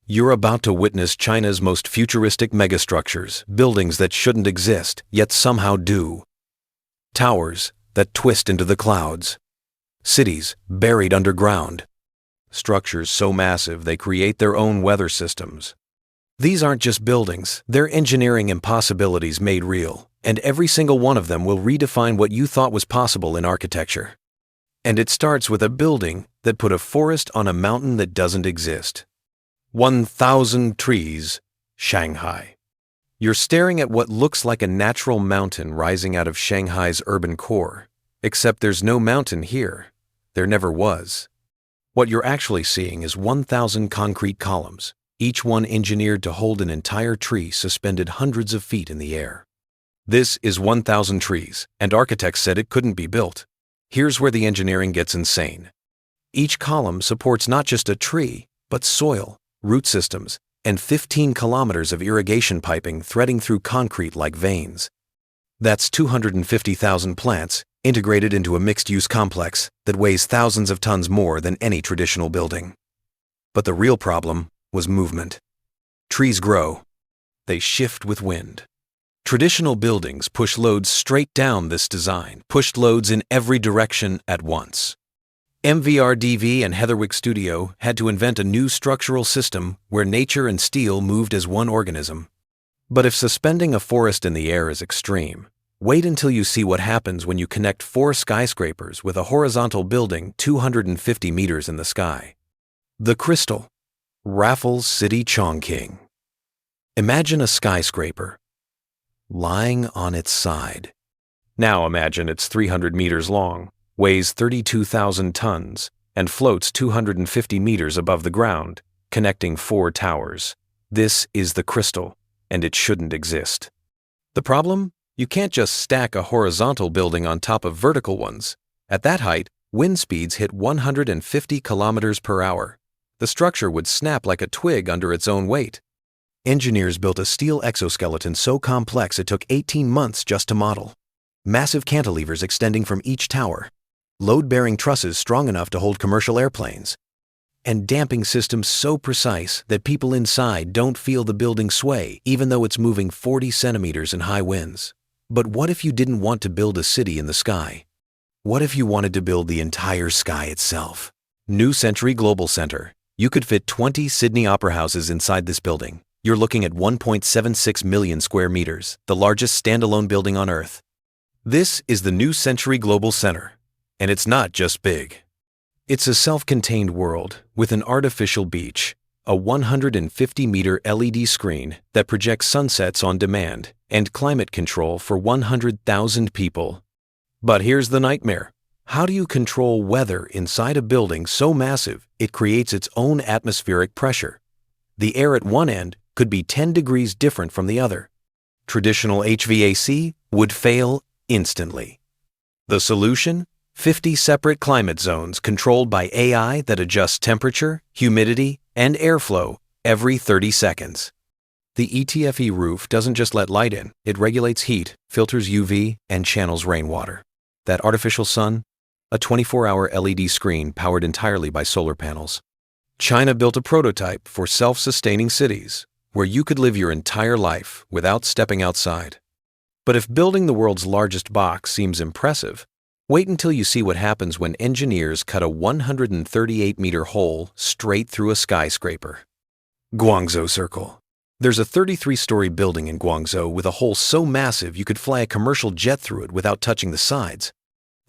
You're about to witness China's most futuristic megastructures, buildings that shouldn't exist, yet somehow do. Towers that twist into the clouds. Cities buried underground. Structures so massive they create their own weather systems. These aren't just buildings, they're engineering impossibilities made real, and every single one of them will redefine what you thought was possible in architecture. And it starts with a building that put a forest on a mountain that doesn't exist. 1,000 Trees Shanghai. You're staring at what looks like a natural mountain rising out of Shanghai's urban core, except there's no mountain here. There never was. What you're actually seeing is 1,000 concrete columns, each one engineered to hold an entire tree suspended hundreds of feet in the air. This is 1,000 trees, and architects said it couldn't be built. Here's where the engineering gets insane. Each column supports not just a tree, but soil, root systems, and 15 kilometers of irrigation piping threading through concrete like veins. That's 250,000 plants integrated into a mixed-use complex that weighs thousands of tons more than any traditional building. But the real problem was movement. Trees grow. They shift with wind. Traditional buildings push loads straight down. This design pushed loads in every direction at once. MVRDV and Heatherwick Studio had to invent a new structural system where nature and steel moved as one organism. But if suspending a forest in the air is extreme, wait until you see what happens when you connect 4 skyscrapers with a horizontal building 250 meters in the sky. The Crystal, Raffles City, Chongqing. Imagine a skyscraper lying on its side. Now imagine it's 300 meters long, weighs 32,000 tons, and floats 250 meters above the ground, connecting 4 towers. This is the Crystal, and it shouldn't exist. The problem? You can't just stack a horizontal building on top of vertical ones. At that height, wind speeds hit 150 kilometers per hour. The structure would snap like a twig under its own weight. Engineers built a steel exoskeleton so complex it took 18 months just to model. Massive cantilevers extending from each tower. Load-bearing trusses strong enough to hold commercial airplanes. And damping systems so precise that people inside don't feel the building sway even though it's moving 40 centimeters in high winds. But what if you didn't want to build a city in the sky? What if you wanted to build the entire sky itself? New Century Global Center. You could fit 20 Sydney opera houses inside this building. You're looking at 1.76 million square meters, the largest standalone building on Earth. This is the New Century Global Center, and it's not just big. It's a self-contained world with an artificial beach, a 150-meter LED screen that projects sunsets on demand, and climate control for 100,000 people. But here's the nightmare. How do you control weather inside a building so massive it creates its own atmospheric pressure? The air at one end could be 10 degrees different from the other. Traditional HVAC would fail instantly. The solution? 50 separate climate zones controlled by AI that adjusts temperature, humidity, and airflow every 30 seconds. The ETFE roof doesn't just let light in, it regulates heat, filters UV, and channels rainwater. That artificial sun? A 24-hour LED screen powered entirely by solar panels. China built a prototype for self-sustaining cities, where you could live your entire life without stepping outside. But if building the world's largest box seems impressive, wait until you see what happens when engineers cut a 138-meter hole straight through a skyscraper. Guangzhou Circle. There's a 33-story building in Guangzhou with a hole so massive you could fly a commercial jet through it without touching the sides.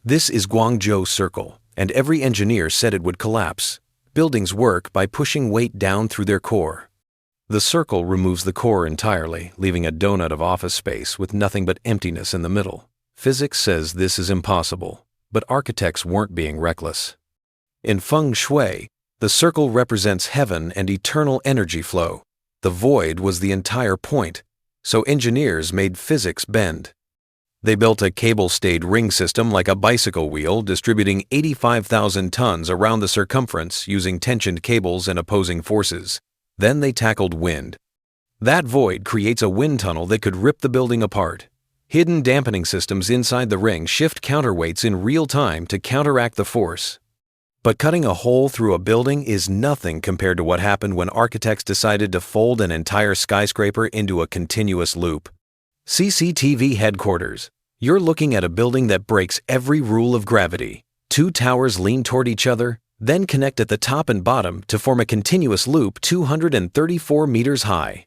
This is Guangzhou Circle, and every engineer said it would collapse. Buildings work by pushing weight down through their core. The circle removes the core entirely, leaving a donut of office space with nothing but emptiness in the middle. Physics says this is impossible, but architects weren't being reckless. In feng shui, the circle represents heaven and eternal energy flow. The void was the entire point, so engineers made physics bend. They built a cable-stayed ring system like a bicycle wheel, distributing 85,000 tons around the circumference using tensioned cables and opposing forces. Then they tackled wind. That void creates a wind tunnel that could rip the building apart. Hidden dampening systems inside the ring shift counterweights in real time to counteract the force. But cutting a hole through a building is nothing compared to what happened when architects decided to fold an entire skyscraper into a continuous loop. CCTV Headquarters. You're looking at a building that breaks every rule of gravity. Two towers lean toward each other, then connect at the top and bottom to form a continuous loop 234 meters high.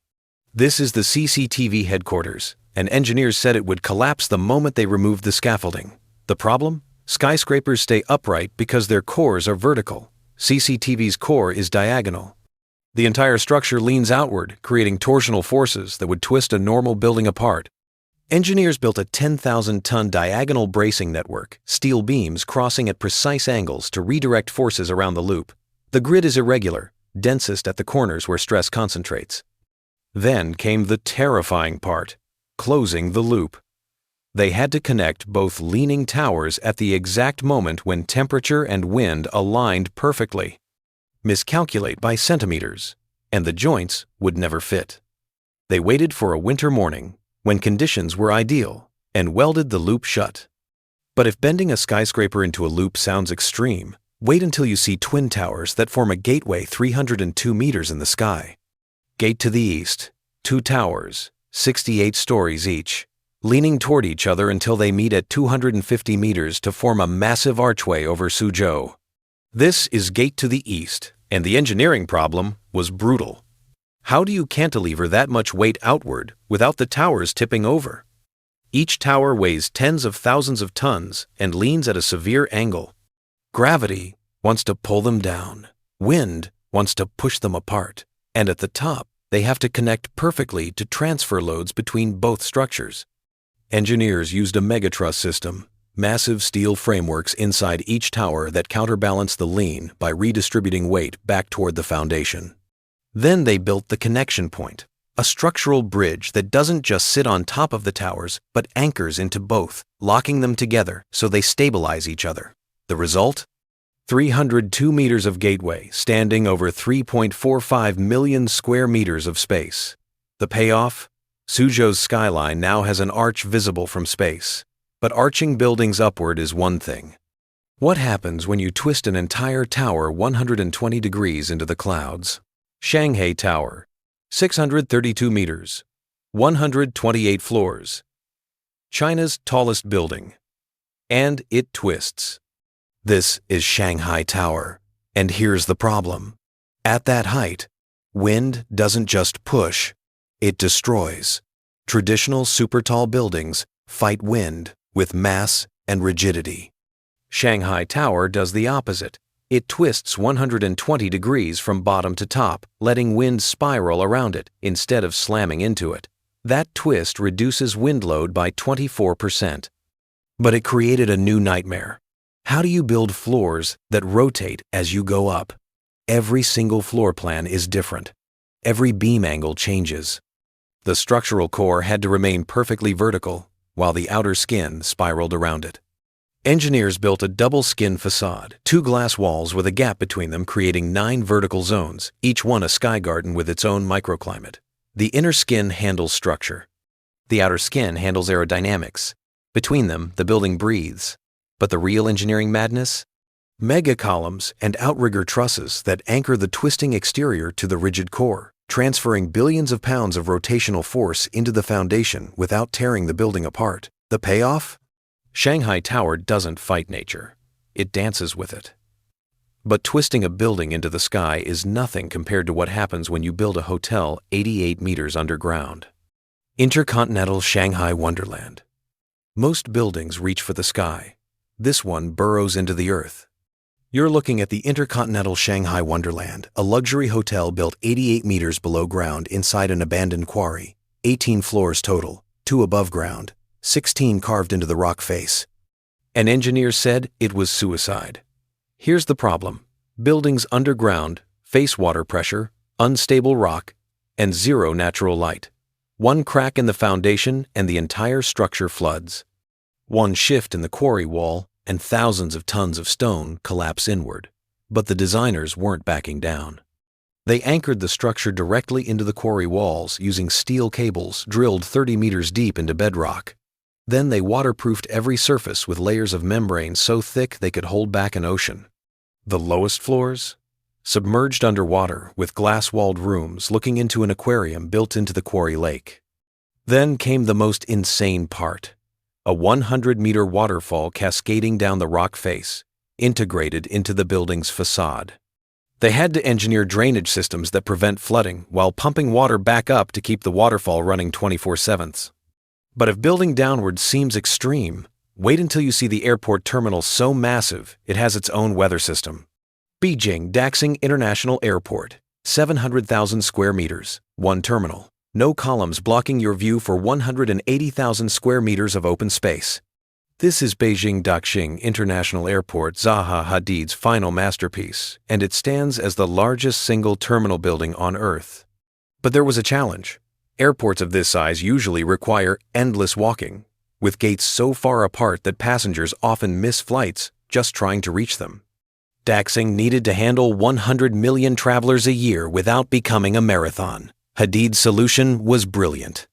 This is the CCTV Headquarters, and engineers said it would collapse the moment they removed the scaffolding. The problem? Skyscrapers stay upright because their cores are vertical. CCTV's core is diagonal. The entire structure leans outward, creating torsional forces that would twist a normal building apart. Engineers built a 10,000-ton diagonal bracing network, steel beams crossing at precise angles to redirect forces around the loop. The grid is irregular, densest at the corners where stress concentrates. Then came the terrifying part, closing the loop. They had to connect both leaning towers at the exact moment when temperature and wind aligned perfectly. Miscalculate by centimeters, and the joints would never fit. They waited for a winter morning, when conditions were ideal, and welded the loop shut. But if bending a skyscraper into a loop sounds extreme, wait until you see twin towers that form a gateway 302 meters in the sky. Gate to the east, two towers, 68 stories each, leaning toward each other until they meet at 250 meters to form a massive archway over Huzhou. This is gate to the east, and the engineering problem was brutal. How do you cantilever that much weight outward without the towers tipping over? Each tower weighs tens of thousands of tons and leans at a severe angle. Gravity wants to pull them down. Wind wants to push them apart. And at the top, they have to connect perfectly to transfer loads between both structures. Engineers used a megatruss system, massive steel frameworks inside each tower that counterbalance the lean by redistributing weight back toward the foundation. Then they built the connection point, a structural bridge that doesn't just sit on top of the towers, but anchors into both, locking them together so they stabilize each other. The result? 302 meters of gateway, standing over 3.45 million square meters of space. The payoff? Suzhou's skyline now has an arch visible from space. But arching buildings upward is one thing. What happens when you twist an entire tower 120 degrees into the clouds? Shanghai Tower, 632 meters, 128 floors. China's tallest building. And it twists. This is Shanghai Tower, and here's the problem. At that height, wind doesn't just push, it destroys. Traditional super tall buildings fight wind with mass and rigidity. Shanghai Tower does the opposite. It twists 120 degrees from bottom to top, letting wind spiral around it instead of slamming into it. That twist reduces wind load by 24%. But it created a new nightmare. How do you build floors that rotate as you go up? Every single floor plan is different. Every beam angle changes. The structural core had to remain perfectly vertical, while the outer skin spiraled around it. Engineers built a double skin facade, 2 glass walls with a gap between them creating 9 vertical zones, each one a sky garden with its own microclimate. The inner skin handles structure. The outer skin handles aerodynamics. Between them, the building breathes. But the real engineering madness? Mega columns and outrigger trusses that anchor the twisting exterior to the rigid core, transferring billions of pounds of rotational force into the foundation without tearing the building apart. The payoff? Shanghai Tower doesn't fight nature. It dances with it. But twisting a building into the sky is nothing compared to what happens when you build a hotel 88 meters underground. Intercontinental Shanghai Wonderland. Most buildings reach for the sky. This one burrows into the earth. You're looking at the Intercontinental Shanghai Wonderland, a luxury hotel built 88 meters below ground inside an abandoned quarry, 18 floors total, 2 above ground, 16 carved into the rock face. An engineer said it was suicide. Here's the problem. Buildings underground face water pressure, unstable rock, and zero natural light. One crack in the foundation and the entire structure floods. One shift in the quarry wall and thousands of tons of stone collapse inward. But the designers weren't backing down. They anchored the structure directly into the quarry walls using steel cables drilled 30 meters deep into bedrock. Then they waterproofed every surface with layers of membrane so thick they could hold back an ocean. The lowest floors? Submerged underwater with glass-walled rooms looking into an aquarium built into the quarry lake. Then came the most insane part. A 100-meter waterfall cascading down the rock face, integrated into the building's facade. They had to engineer drainage systems that prevent flooding while pumping water back up to keep the waterfall running 24/7. But if building downward seems extreme, wait until you see the airport terminal so massive it has its own weather system. Beijing Daxing International Airport, 700,000 square meters, one terminal. No columns blocking your view for 180,000 square meters of open space. This is Beijing Daxing International Airport, Zaha Hadid's final masterpiece, and it stands as the largest single terminal building on Earth. But there was a challenge. Airports of this size usually require endless walking, with gates so far apart that passengers often miss flights just trying to reach them. Daxing needed to handle 100 million travelers a year without becoming a marathon. Hadid's solution was brilliant.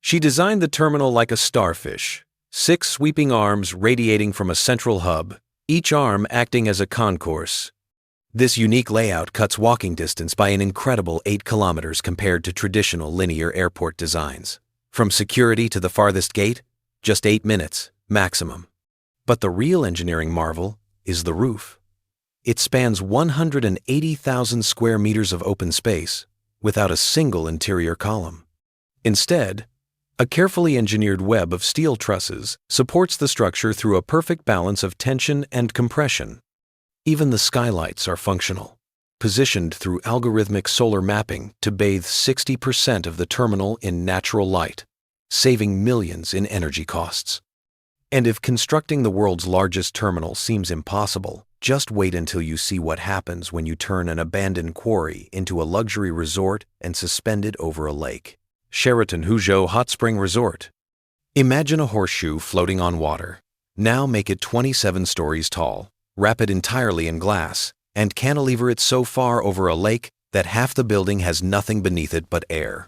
She designed the terminal like a starfish, 6 sweeping arms radiating from a central hub, each arm acting as a concourse. This unique layout cuts walking distance by an incredible 8 kilometers compared to traditional linear airport designs. From security to the farthest gate, just 8 minutes, maximum. But the real engineering marvel is the roof. It spans 180,000 square meters of open space, without a single interior column. Instead, a carefully engineered web of steel trusses supports the structure through a perfect balance of tension and compression. Even the skylights are functional, positioned through algorithmic solar mapping to bathe 60% of the terminal in natural light, saving millions in energy costs. And if constructing the world's largest terminal seems impossible, just wait until you see what happens when you turn an abandoned quarry into a luxury resort and suspend it over a lake. Sheraton Huzhou Hot Spring Resort. Imagine a horseshoe floating on water. Now make it 27 stories tall, wrap it entirely in glass, and cantilever it so far over a lake that half the building has nothing beneath it but air.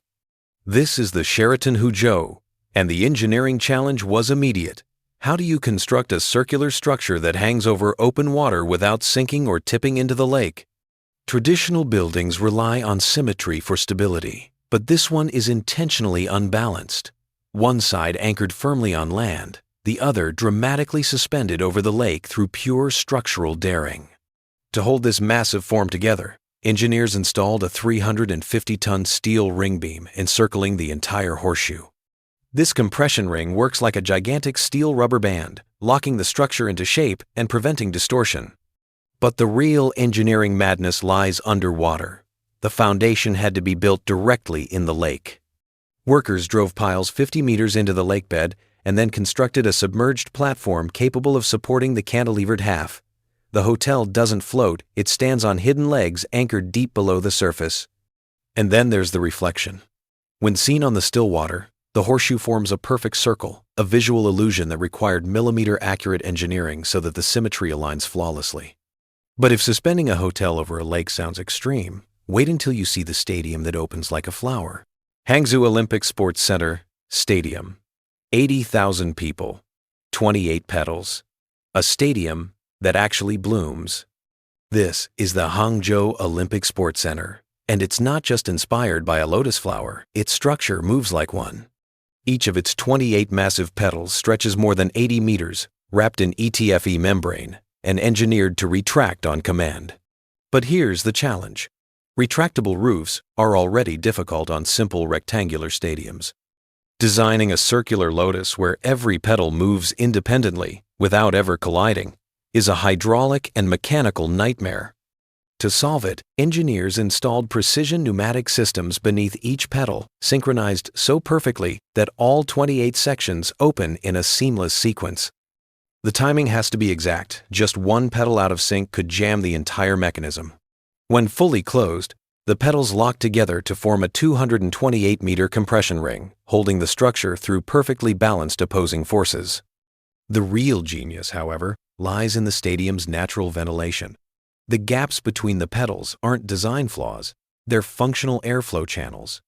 This is the Sheraton Huzhou, and the engineering challenge was immediate. How do you construct a circular structure that hangs over open water without sinking or tipping into the lake? Traditional buildings rely on symmetry for stability, but this one is intentionally unbalanced. One side anchored firmly on land, the other dramatically suspended over the lake through pure structural daring. To hold this massive form together, engineers installed a 350-ton steel ring beam encircling the entire horseshoe. This compression ring works like a gigantic steel rubber band, locking the structure into shape and preventing distortion. But the real engineering madness lies underwater. The foundation had to be built directly in the lake. Workers drove piles 50 meters into the lake bed and then constructed a submerged platform capable of supporting the cantilevered half. The hotel doesn't float, it stands on hidden legs anchored deep below the surface. And then there's the reflection. When seen on the still water, the horseshoe forms a perfect circle, a visual illusion that required millimeter-accurate engineering so that the symmetry aligns flawlessly. But if suspending a hotel over a lake sounds extreme, wait until you see the stadium that opens like a flower. Hangzhou Olympic Sports Center, Stadium. 80,000 people, 28 petals. A stadium that actually blooms. This is the Hangzhou Olympic Sports Center, and it's not just inspired by a lotus flower, its structure moves like one. Each of its 28 massive petals stretches more than 80 meters, wrapped in ETFE membrane, and engineered to retract on command. But here's the challenge. Retractable roofs are already difficult on simple rectangular stadiums. Designing a circular lotus where every petal moves independently, without ever colliding, is a hydraulic and mechanical nightmare. To solve it, engineers installed precision pneumatic systems beneath each petal, synchronized so perfectly that all 28 sections open in a seamless sequence. The timing has to be exact. Just one petal out of sync could jam the entire mechanism. When fully closed, the petals lock together to form a 228-meter compression ring, holding the structure through perfectly balanced opposing forces. The real genius, however, lies in the stadium's natural ventilation. The gaps between the petals aren't design flaws, they're functional airflow channels.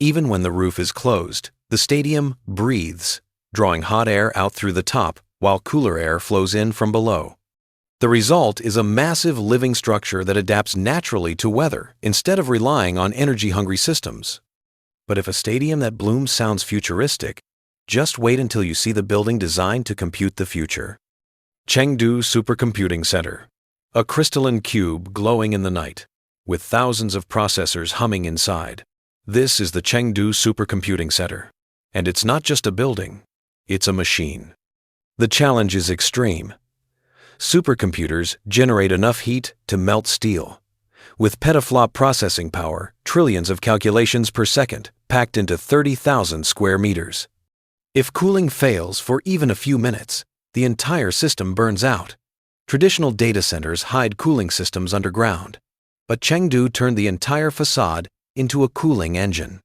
Even when the roof is closed, the stadium breathes, drawing hot air out through the top while cooler air flows in from below. The result is a massive living structure that adapts naturally to weather instead of relying on energy-hungry systems. But if a stadium that blooms sounds futuristic, just wait until you see the building designed to compute the future. Chengdu Supercomputing Center, a crystalline cube glowing in the night, with thousands of processors humming inside. This is the Chengdu Supercomputing Center. And it's not just a building, it's a machine. The challenge is extreme. Supercomputers generate enough heat to melt steel. With petaflop processing power, trillions of calculations per second, packed into 30,000 square meters. If cooling fails for even a few minutes, the entire system burns out. Traditional data centers hide cooling systems underground, but Chengdu turned the entire facade into a cooling engine.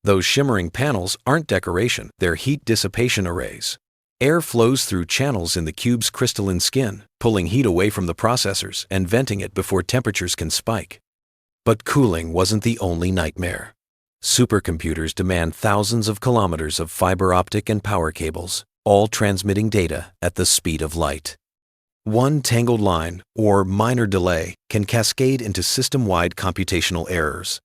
Those shimmering panels aren't decoration, they're heat dissipation arrays. Air flows through channels in the cube's crystalline skin, pulling heat away from the processors and venting it before temperatures can spike. But cooling wasn't the only nightmare. Supercomputers demand thousands of kilometers of fiber optic and power cables, all transmitting data at the speed of light. One tangled line, or minor delay, can cascade into system-wide computational errors.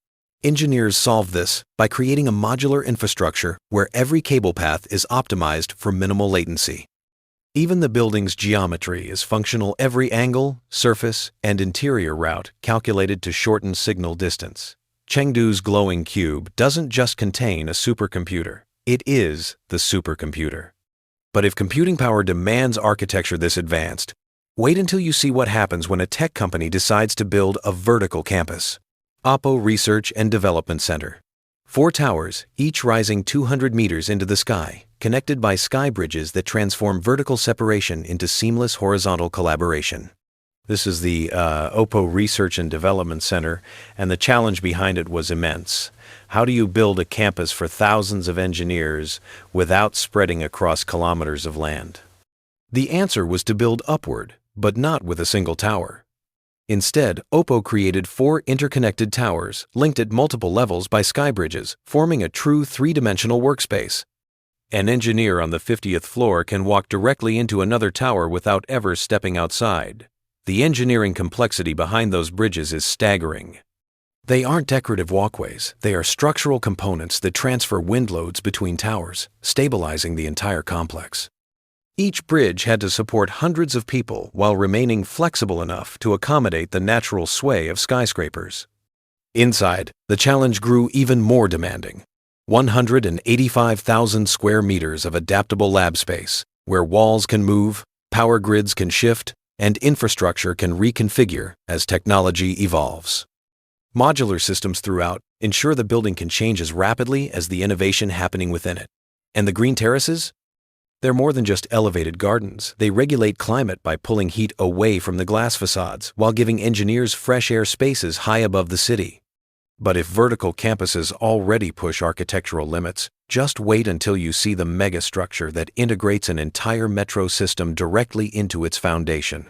Engineers solve this by creating a modular infrastructure where every cable path is optimized for minimal latency. Even the building's geometry is functional, every angle, surface, and interior route calculated to shorten signal distance. Chengdu's glowing cube doesn't just contain a supercomputer, it is the supercomputer. But if computing power demands architecture this advanced, wait until you see what happens when a tech company decides to build a vertical campus. OPPO Research and Development Center. 4 towers, each rising 200 meters into the sky, connected by sky bridges that transform vertical separation into seamless horizontal collaboration. This is the OPPO Research and Development Center, and the challenge behind it was immense. How do you build a campus for thousands of engineers without spreading across kilometers of land? The answer was to build upward, but not with a single tower. Instead, OPPO created 4 interconnected towers linked at multiple levels by sky bridges, forming a true 3-dimensional workspace. An engineer on the 50th floor can walk directly into another tower without ever stepping outside. The engineering complexity behind those bridges is staggering. They aren't decorative walkways, they are structural components that transfer wind loads between towers, stabilizing the entire complex. Each bridge had to support hundreds of people while remaining flexible enough to accommodate the natural sway of skyscrapers. Inside, the challenge grew even more demanding. 185,000 square meters of adaptable lab space, where walls can move, power grids can shift, and infrastructure can reconfigure as technology evolves. Modular systems throughout ensure the building can change as rapidly as the innovation happening within it. And the green terraces? They're more than just elevated gardens. They regulate climate by pulling heat away from the glass facades while giving engineers fresh air spaces high above the city. But if vertical campuses already push architectural limits, just wait until you see the megastructure that integrates an entire metro system directly into its foundation.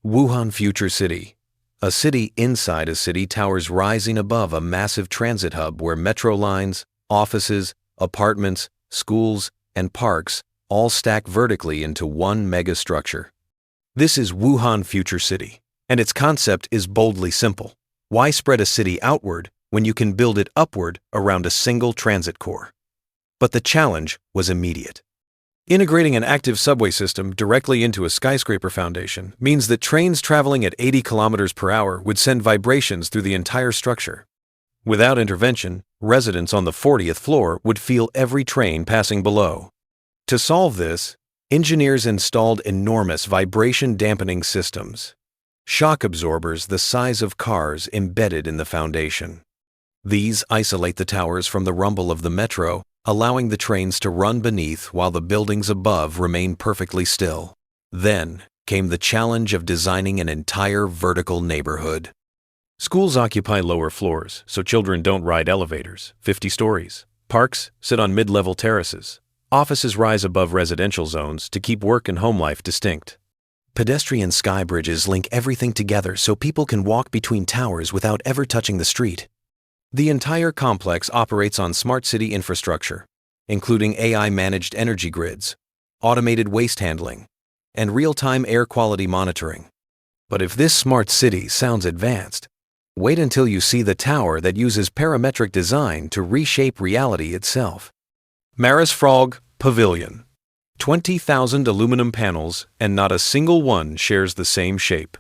Wuhan Future City. A city inside a city, towers rising above a massive transit hub where metro lines, offices, apartments, schools, and parks all stack vertically into one megastructure. This is Wuhan Future City, and its concept is boldly simple. Why spread a city outward when you can build it upward around a single transit core? But the challenge was immediate. Integrating an active subway system directly into a skyscraper foundation means that trains traveling at 80 kilometers per hour would send vibrations through the entire structure. Without intervention, residents on the 40th floor would feel every train passing below. To solve this, engineers installed enormous vibration-dampening systems, shock absorbers the size of cars embedded in the foundation. These isolate the towers from the rumble of the metro, allowing the trains to run beneath while the buildings above remain perfectly still. Then came the challenge of designing an entire vertical neighborhood. Schools occupy lower floors, so children don't ride elevators, 50 stories. Parks sit on mid-level terraces. Offices rise above residential zones to keep work and home life distinct. Pedestrian sky bridges link everything together so people can walk between towers without ever touching the street. The entire complex operates on smart city infrastructure, including AI-managed energy grids, automated waste handling, and real-time air quality monitoring. But if this smart city sounds advanced, wait until you see the tower that uses parametric design to reshape reality itself. Marisfrog Pavilion. 20,000 aluminum panels, and not a single one shares the same shape.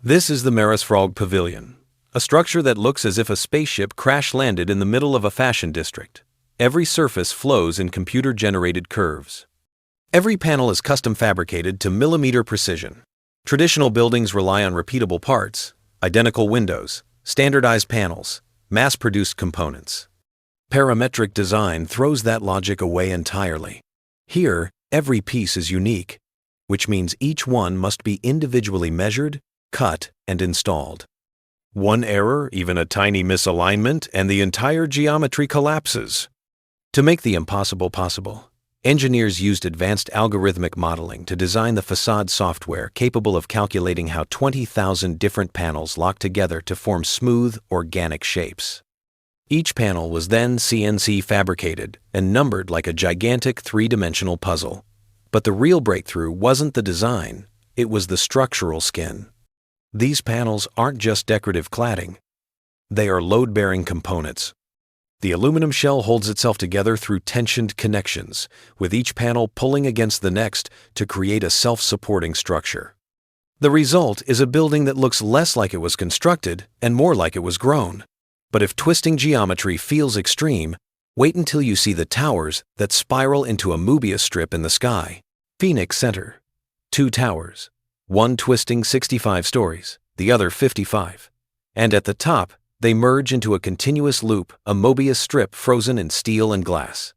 This is the Marisfrog Pavilion, a structure that looks as if a spaceship crash-landed in the middle of a fashion district. Every surface flows in computer-generated curves. Every panel is custom fabricated to millimeter precision. Traditional buildings rely on repeatable parts, identical windows, standardized panels, mass-produced components. Parametric design throws that logic away entirely. Here, every piece is unique, which means each one must be individually measured, cut, and installed. One error, even a tiny misalignment, and the entire geometry collapses. To make the impossible possible, engineers used advanced algorithmic modeling to design the facade software capable of calculating how 20,000 different panels lock together to form smooth, organic shapes. Each panel was then CNC fabricated and numbered like a gigantic three-dimensional puzzle. But the real breakthrough wasn't the design, it was the structural skin. These panels aren't just decorative cladding. They are load-bearing components. The aluminum shell holds itself together through tensioned connections, with each panel pulling against the next to create a self-supporting structure. The result is a building that looks less like it was constructed and more like it was grown. But if twisting geometry feels extreme, wait until you see the towers that spiral into a Mobius strip in the sky. Phoenix Center. 2 towers, one twisting 65 stories, the other 55. And at the top, they merge into a continuous loop, a Mobius strip frozen in steel and glass.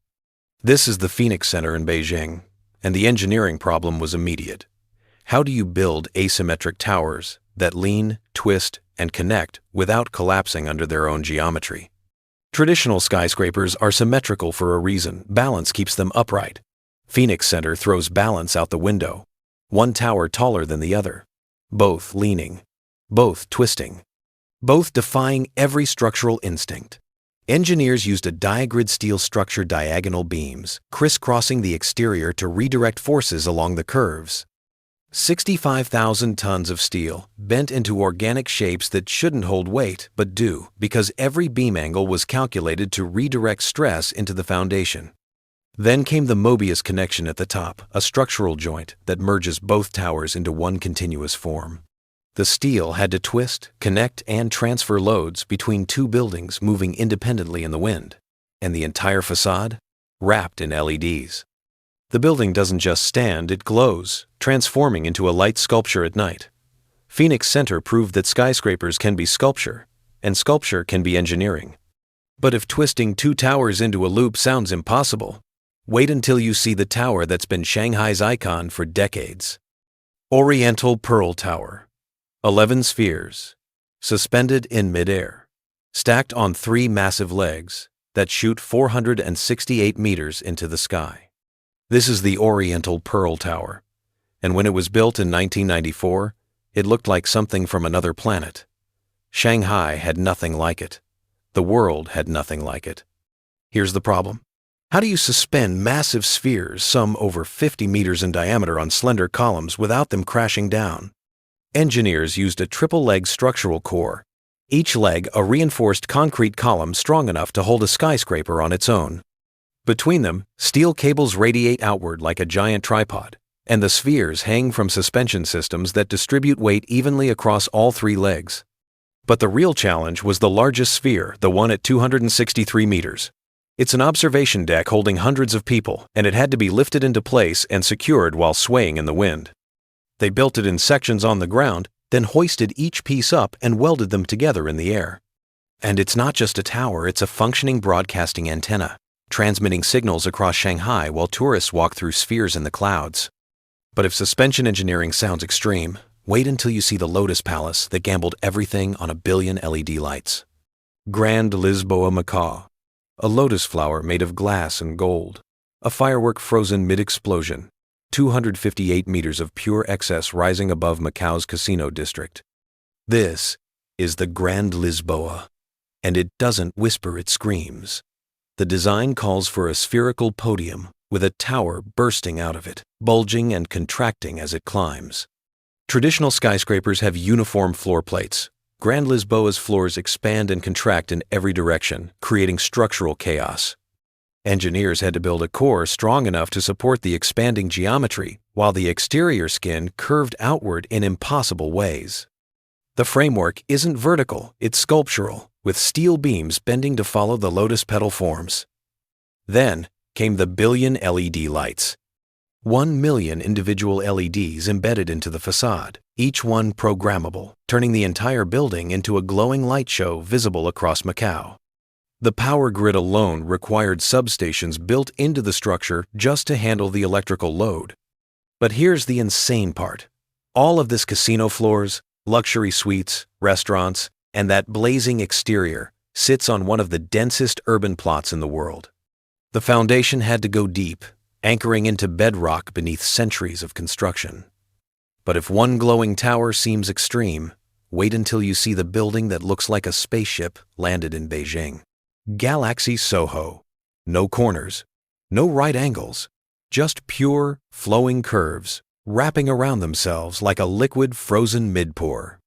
This is the Phoenix Center in Beijing, and the engineering problem was immediate. How do you build asymmetric towers that lean, twist, and connect without collapsing under their own geometry? Traditional skyscrapers are symmetrical for a reason. Balance keeps them upright. Phoenix Center throws balance out the window. One tower taller than the other. Both leaning. Both twisting. Both defying every structural instinct. Engineers used a diagrid steel structure diagonal beams, crisscrossing the exterior to redirect forces along the curves. 65,000 tons of steel, bent into organic shapes that shouldn't hold weight, but do, because every beam angle was calculated to redirect stress into the foundation. Then came the Mobius connection at the top, a structural joint that merges both towers into one continuous form. The steel had to twist, connect, and transfer loads between 2 buildings moving independently in the wind, and the entire facade wrapped in LEDs. The building doesn't just stand, it glows, transforming into a light sculpture at night. Phoenix Center proved that skyscrapers can be sculpture, and sculpture can be engineering. But if twisting 2 towers into a loop sounds impossible, wait until you see the tower that's been Shanghai's icon for decades. Oriental Pearl Tower. 11 spheres, suspended in midair, stacked on 3 massive legs that shoot 468 meters into the sky. This is the Oriental Pearl Tower, and when it was built in 1994, it looked like something from another planet. Shanghai had nothing like it. The world had nothing like it. Here's the problem. How do you suspend massive spheres, some over 50 meters in diameter, on slender columns without them crashing down? Engineers used a triple-leg structural core, each leg a reinforced concrete column strong enough to hold a skyscraper on its own. Between them, steel cables radiate outward like a giant tripod, and the spheres hang from suspension systems that distribute weight evenly across all 3 legs. But the real challenge was the largest sphere, the one at 263 meters. It's an observation deck holding hundreds of people, and it had to be lifted into place and secured while swaying in the wind. They built it in sections on the ground, then hoisted each piece up and welded them together in the air. And it's not just a tower, it's a functioning broadcasting antenna, transmitting signals across Shanghai while tourists walk through spheres in the clouds. But if suspension engineering sounds extreme, wait until you see the Lotus Palace that gambled everything on a billion LED lights. Grand Lisboa, Macau. A lotus flower made of glass and gold. A firework frozen mid-explosion. 258 meters of pure excess rising above Macau's casino district. This is the Grand Lisboa, and it doesn't whisper, it screams. The design calls for a spherical podium with a tower bursting out of it, bulging and contracting as it climbs. Traditional skyscrapers have uniform floor plates. Grand Lisboa's floors expand and contract in every direction, creating structural chaos. Engineers had to build a core strong enough to support the expanding geometry, while the exterior skin curved outward in impossible ways. The framework isn't vertical, it's sculptural, with steel beams bending to follow the lotus petal forms. Then came the billion LED lights. 1 million individual LEDs embedded into the facade, each one programmable, turning the entire building into a glowing light show visible across Macau. The power grid alone required substations built into the structure just to handle the electrical load. But here's the insane part. All of this casino floors, luxury suites, restaurants, and that blazing exterior sits on one of the densest urban plots in the world. The foundation had to go deep, anchoring into bedrock beneath centuries of construction. But if one glowing tower seems extreme, wait until you see the building that looks like a spaceship landed in Beijing. Galaxy Soho. No corners, no right angles, just pure, flowing curves, wrapping around themselves like a liquid frozen midpour.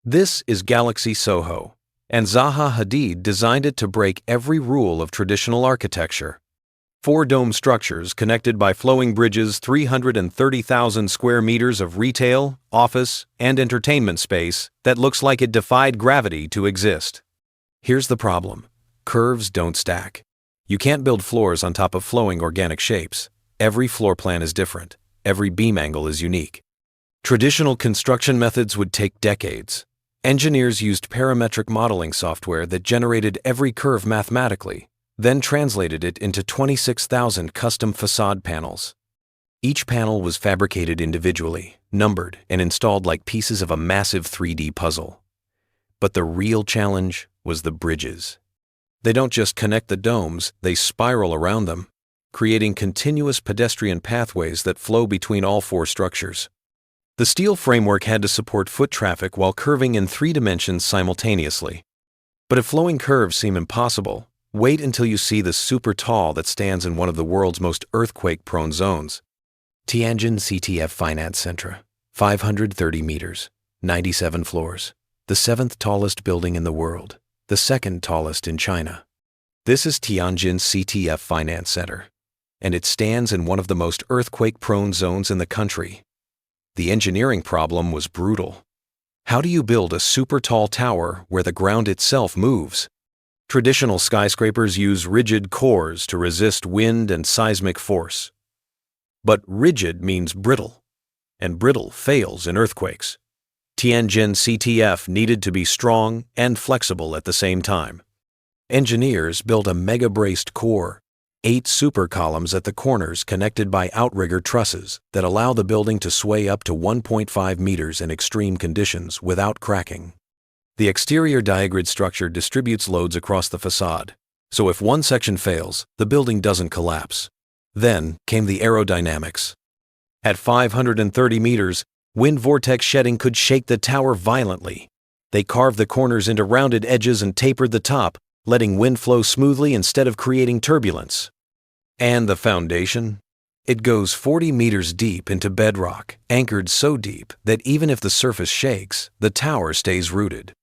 This is Galaxy Soho, and Zaha Hadid designed it to break every rule of traditional architecture. 4 dome structures connected by flowing bridges, 330,000 square meters of retail, office, and entertainment space that looks like it defied gravity to exist. Here's the problem. Curves don't stack. You can't build floors on top of flowing organic shapes. Every floor plan is different. Every beam angle is unique. Traditional construction methods would take decades. Engineers used parametric modeling software that generated every curve mathematically, then translated it into 26,000 custom facade panels. Each panel was fabricated individually, numbered, and installed like pieces of a massive 3D puzzle. But the real challenge was the bridges. They don't just connect the domes, they spiral around them, creating continuous pedestrian pathways that flow between all 4 structures. The steel framework had to support foot traffic while curving in 3 dimensions simultaneously. But if flowing curves seem impossible, wait until you see the super tall that stands in one of the world's most earthquake-prone zones. Tianjin CTF Finance Center, 530 meters, 97 floors, the 7th tallest building in the world, the 2nd tallest in China. This is Tianjin CTF Finance Center, and it stands in one of the most earthquake-prone zones in the country. The engineering problem was brutal. How do you build a super tall tower where the ground itself moves? Traditional skyscrapers use rigid cores to resist wind and seismic force. But rigid means brittle, and brittle fails in earthquakes. Tianjin CTF needed to be strong and flexible at the same time. Engineers built a mega-braced core, 8 super columns at the corners connected by outrigger trusses that allow the building to sway up to 1.5 meters in extreme conditions without cracking. The exterior diagrid structure distributes loads across the facade, so if one section fails, the building doesn't collapse. Then came the aerodynamics. At 530 meters, wind vortex shedding could shake the tower violently. They carved the corners into rounded edges and tapered the top, letting wind flow smoothly instead of creating turbulence. And the foundation? It goes 40 meters deep into bedrock, anchored so deep that even if the surface shakes, the tower stays rooted.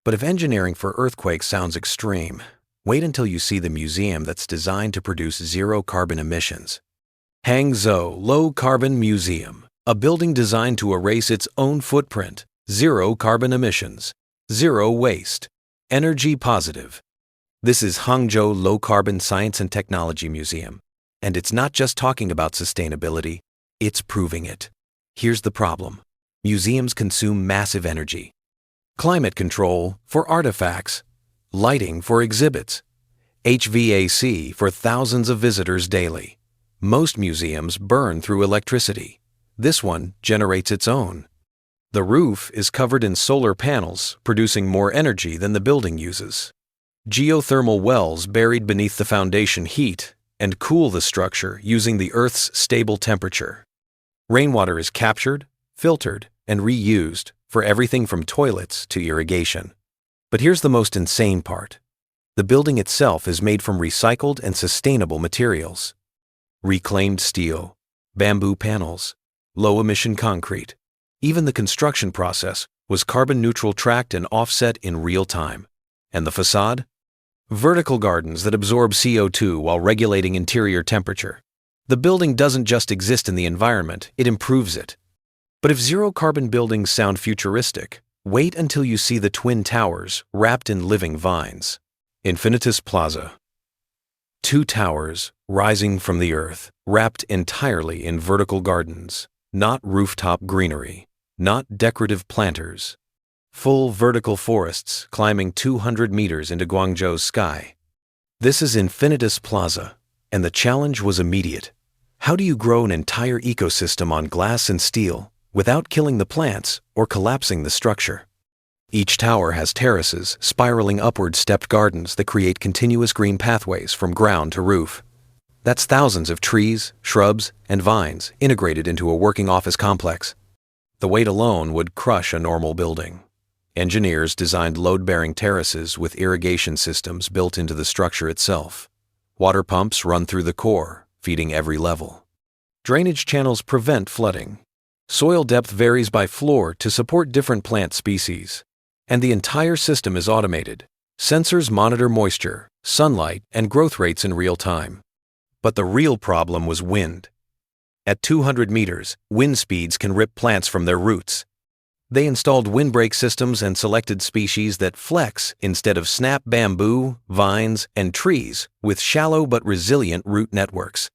But if engineering for earthquakes sounds extreme, wait until you see the museum that's designed to produce zero carbon emissions. Hangzhou Low Carbon Museum, a building designed to erase its own footprint, zero carbon emissions, zero waste, energy positive. This is Hangzhou Low Carbon Science and Technology Museum, and it's not just talking about sustainability, it's proving it. Here's the problem. Museums consume massive energy. Climate control for artifacts, lighting for exhibits, HVAC for thousands of visitors daily. Most museums burn through electricity. This one generates its own. The roof is covered in solar panels, producing more energy than the building uses. Geothermal wells buried beneath the foundation heat and cool the structure using the Earth's stable temperature. Rainwater is captured, filtered, and reused for everything from toilets to irrigation. But here's the most insane part. The building itself is made from recycled and sustainable materials. Reclaimed steel, bamboo panels, low-emission concrete, Even the construction process was carbon-neutral, tracked and offset in real time. And the facade? Vertical gardens that absorb CO2 while regulating interior temperature. The building doesn't just exist in the environment, it improves it. But if zero-carbon buildings sound futuristic, wait until you see the Twin Towers wrapped in living vines. Infinitus Plaza. 2 towers rising from the earth, wrapped entirely in vertical gardens, not rooftop greenery, not decorative planters. Full vertical forests climbing 200 meters into Guangzhou's sky. This is Infinitus Plaza, and the challenge was immediate. How do you grow an entire ecosystem on glass and steel without killing the plants or collapsing the structure? Each tower has terraces, spiraling upward stepped gardens that create continuous green pathways from ground to roof. That's thousands of trees, shrubs, and vines integrated into a working office complex. The weight alone would crush a normal building. Engineers designed load-bearing terraces with irrigation systems built into the structure itself. Water pumps run through the core, feeding every level. Drainage channels prevent flooding. Soil depth varies by floor to support different plant species. And the entire system is automated. Sensors monitor moisture, sunlight, and growth rates in real time. But the real problem was wind. At 200 meters, wind speeds can rip plants from their roots. They installed windbreak systems and selected species that flex instead of snap: bamboo, vines, and trees with shallow but resilient root networks.